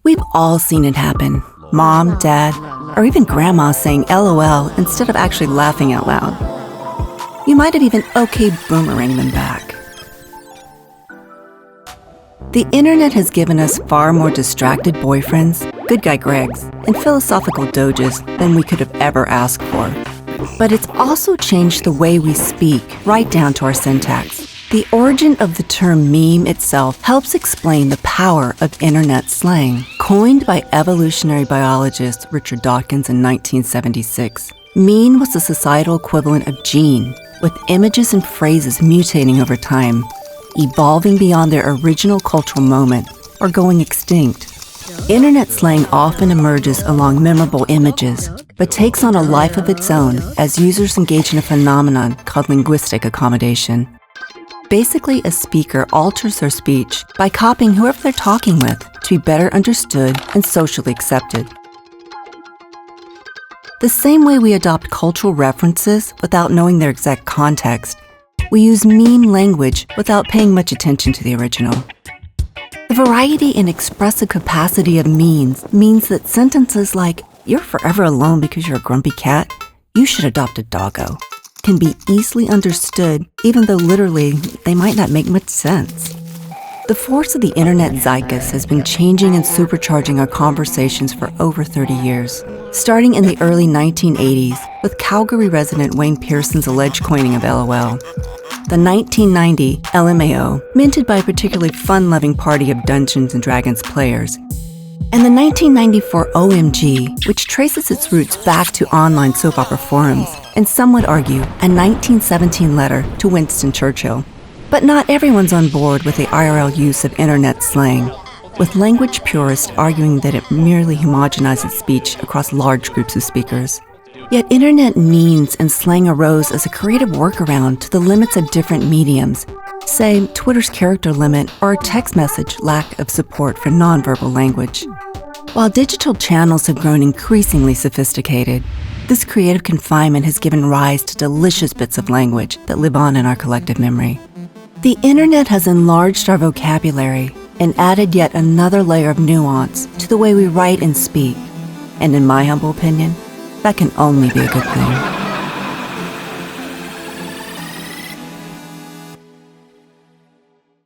We've all seen it happen. Mom, dad, or even grandma saying LOL instead of actually laughing out loud. You might have even okay boomeranged them back. The internet has given us far more distracted boyfriends, good guy Gregs, and philosophical doges than we could have ever asked for. But it's also changed the way we speak, right down to our syntax. The origin of the term meme itself helps explain the power of internet slang. Coined by evolutionary biologist Richard Dawkins in 1976, meme was the societal equivalent of gene, with images and phrases mutating over time, evolving beyond their original cultural moment, or going extinct. Internet slang often emerges along memorable images, but takes on a life of its own as users engage in a phenomenon called linguistic accommodation. Basically, a speaker alters their speech by copying whoever they're talking with to be better understood and socially accepted. The same way we adopt cultural references without knowing their exact context, we use meme language without paying much attention to the original. The variety and expressive capacity of memes means that sentences like, "You're forever alone because you're a grumpy cat, you should adopt a doggo," can be easily understood, even though literally they might not make much sense. The force of the internet zeitgeist has been changing and supercharging our conversations for over 30 years, starting in the early 1980s with Calgary resident Wayne Pearson's alleged coining of LOL. The 1990 LMAO, minted by a particularly fun-loving party of Dungeons & Dragons players, and the 1994 OMG, which traces its roots back to online soap opera forums, and some would argue a 1917 letter to Winston Churchill. But not everyone's on board with the IRL use of internet slang, with language purists arguing that it merely homogenizes speech across large groups of speakers. Yet internet memes and slang arose as a creative workaround to the limits of different mediums, say Twitter's character limit or a text message lack of support for nonverbal language. While digital channels have grown increasingly sophisticated, this creative confinement has given rise to delicious bits of language that live on in our collective memory. The internet has enlarged our vocabulary and added yet another layer of nuance to the way we write and speak. And in my humble opinion, that can only be a good thing.